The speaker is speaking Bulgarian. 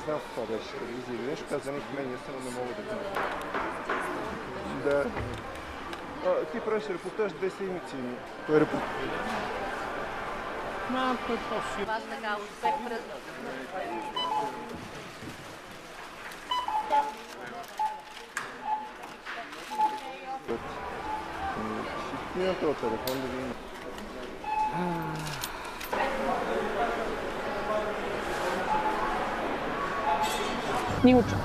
знам каква беше телевизия или нещо, каза нещо, мен естествено не мога да го направя. Да. Ти правиш репортаж 2 седмици. Той е репортаж. Малко е по-силно. Това така успех пред... Ще на този телефон да ви... Нилчо.